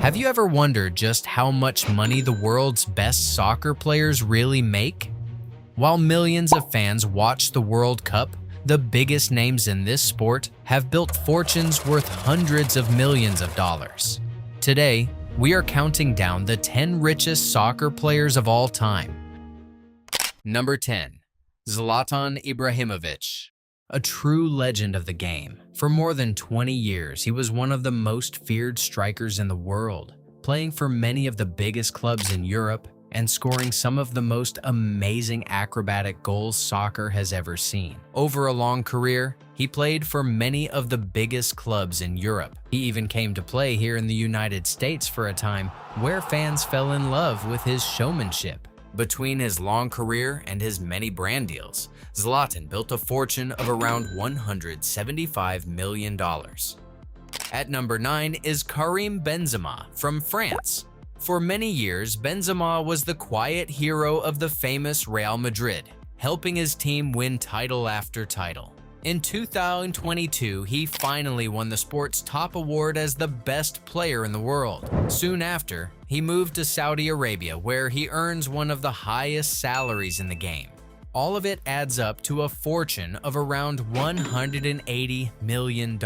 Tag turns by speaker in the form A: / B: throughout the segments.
A: Have you ever wondered just how much money the world's best soccer players really make? While millions of fans watch the World Cup, the biggest names in this sport have built fortunes worth hundreds of millions of dollars. Today, we are counting down the 10 richest soccer players of all time. Number 10. Zlatan Ibrahimovic. A true legend of the game. For more than 20 years, he was one of the most feared strikers in the world, playing for many of the biggest clubs in Europe and scoring some of the most amazing acrobatic goals soccer has ever seen. Over a long career, he played for many of the biggest clubs in Europe. He even came to play here in the United States for a time, where fans fell in love with his showmanship. Between his long career and his many brand deals, Zlatan built a fortune of around $175 million. At number 9 is Karim Benzema from France. For many years, Benzema was the quiet hero of the famous Real Madrid, helping his team win title after title. In 2022, he finally won the sport's top award as the best player in the world. Soon after, he moved to Saudi Arabia, where he earns one of the highest salaries in the game. All of it adds up to a fortune of around $180 million.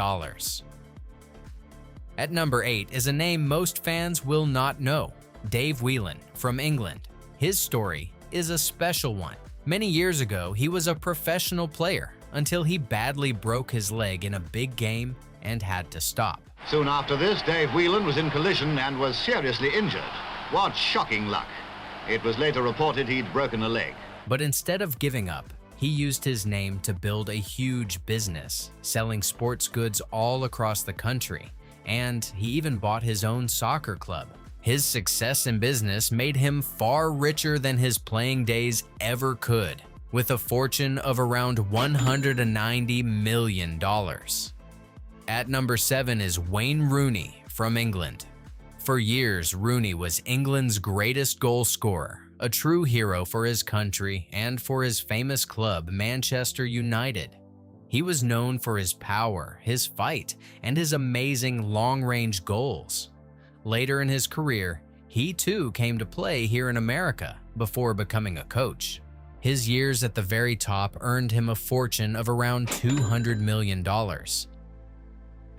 A: At number 8 is a name most fans will not know, Dave Whelan from England. His story is a special one. Many years ago, he was a professional player until he badly broke his leg in a big game and had to stop.
B: Soon after this, Dave Whelan was in collision and was seriously injured. What shocking luck. It was later reported he'd broken a leg.
A: But instead of giving up, he used his name to build a huge business, selling sports goods all across the country, and he even bought his own soccer club. His success in business made him far richer than his playing days ever could, with a fortune of around $190 million. At number 7 is Wayne Rooney from England. For years, Rooney was England's greatest goal scorer, a true hero for his country and for his famous club, Manchester United. He was known for his power, his fight, and his amazing long-range goals. Later in his career, he too came to play here in America before becoming a coach. His years at the very top earned him a fortune of around $200 million.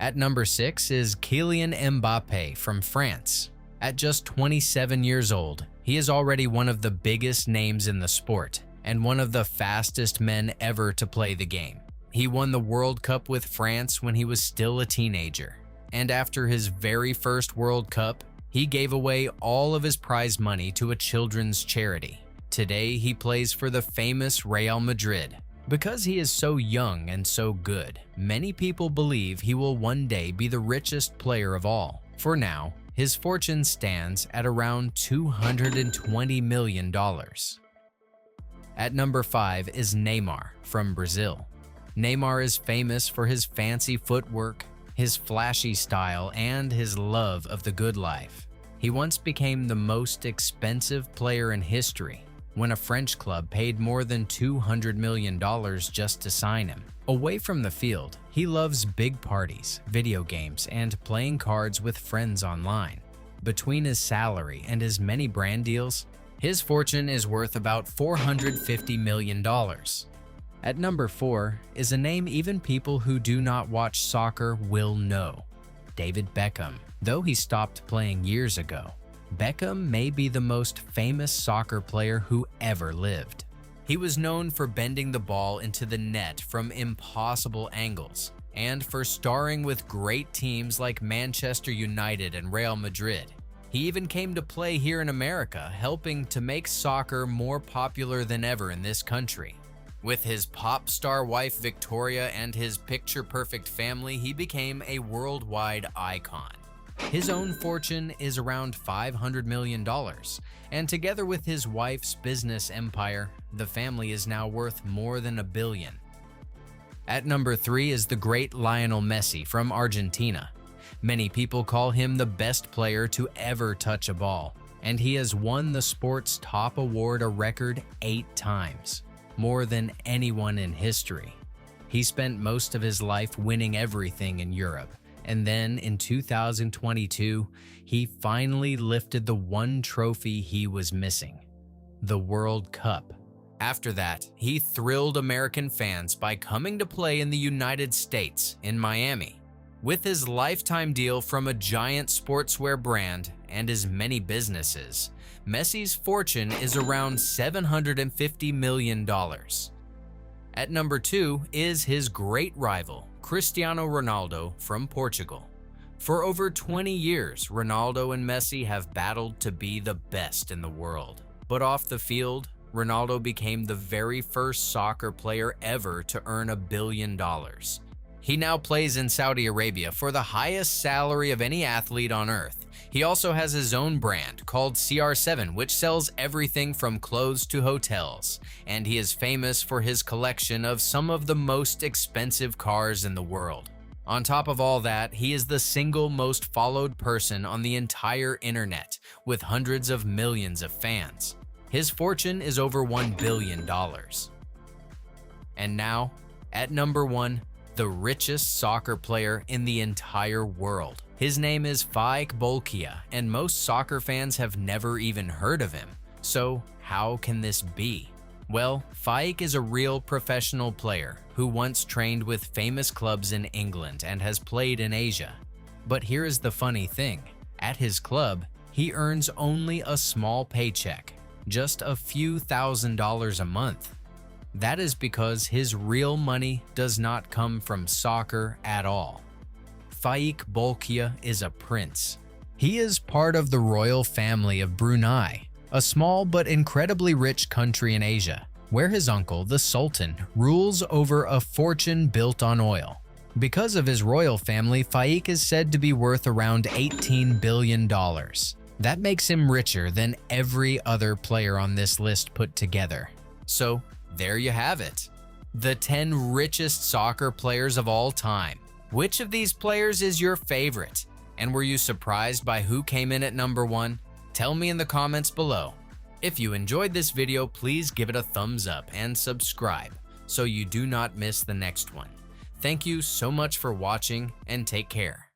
A: At number 6 is Kylian Mbappé from France. At just 27 years old, he is already one of the biggest names in the sport and one of the fastest men ever to play the game. He won the World Cup with France when he was still a teenager, and after his very first World Cup, he gave away all of his prize money to a children's charity. Today, he plays for the famous Real Madrid. Because he is so young and so good, many people believe he will one day be the richest player of all. For now, his fortune stands at around $220 million. At number 5 is Neymar from Brazil. Neymar is famous for his fancy footwork, his flashy style, and his love of the good life. He once became the most expensive player in history when a French club paid more than $200 million just to sign him. Away from the field, he loves big parties, video games, and playing cards with friends online. Between his salary and his many brand deals, his fortune is worth about $450 million. At number 4 is a name even people who do not watch soccer will know, David Beckham. Though he stopped playing years ago, Beckham may be the most famous soccer player who ever lived. He was known for bending the ball into the net from impossible angles and for starring with great teams like Manchester United and Real Madrid. He even came to play here in America, helping to make soccer more popular than ever in this country. With his pop star wife Victoria and his picture-perfect family, he became a worldwide icon. His own fortune is around $500 million, and together with his wife's business empire, the family is now worth more than $1 billion. At number 3 is the great Lionel Messi from Argentina. Many people call him the best player to ever touch a ball, and he has won the sport's top award a record 8 times, more than anyone in history. He spent most of his life winning everything in Europe, And then in 2022, he finally lifted the one trophy he was missing, the World Cup. After that, he thrilled American fans by coming to play in the United States in Miami. With his lifetime deal from a giant sportswear brand and his many businesses, Messi's fortune is around $750 million. At number 2 is his great rival, Cristiano Ronaldo from Portugal. For over 20 years, Ronaldo and Messi have battled to be the best in the world. But off the field, Ronaldo became the very first soccer player ever to earn $1 billion. He now plays in Saudi Arabia for the highest salary of any athlete on earth. He also has his own brand called CR7, which sells everything from clothes to hotels, and he is famous for his collection of some of the most expensive cars in the world. On top of all that, he is the single most followed person on the entire internet, with hundreds of millions of fans. His fortune is over $1 billion. And now, at number 1, the richest soccer player in the entire world. His name is Faik Bolkiah, and most soccer fans have never even heard of him. So how can this be? Well, Faik is a real professional player who once trained with famous clubs in England and has played in Asia. But here is the funny thing. At his club, he earns only a small paycheck, just a few $1,000s a month. That is because his real money does not come from soccer at all. Faik Bolkiah is a prince. He is part of the royal family of Brunei, a small but incredibly rich country in Asia, where his uncle, the Sultan, rules over a fortune built on oil. Because of his royal family, Faik is said to be worth around $18 billion. That makes him richer than every other player on this list put together. So, there you have it. The 10 richest soccer players of all time. Which of these players is your favorite? And were you surprised by who came in at number 1? Tell me in the comments below. If you enjoyed this video, please give it a thumbs up and subscribe so you do not miss the next one. Thank you so much for watching and take care.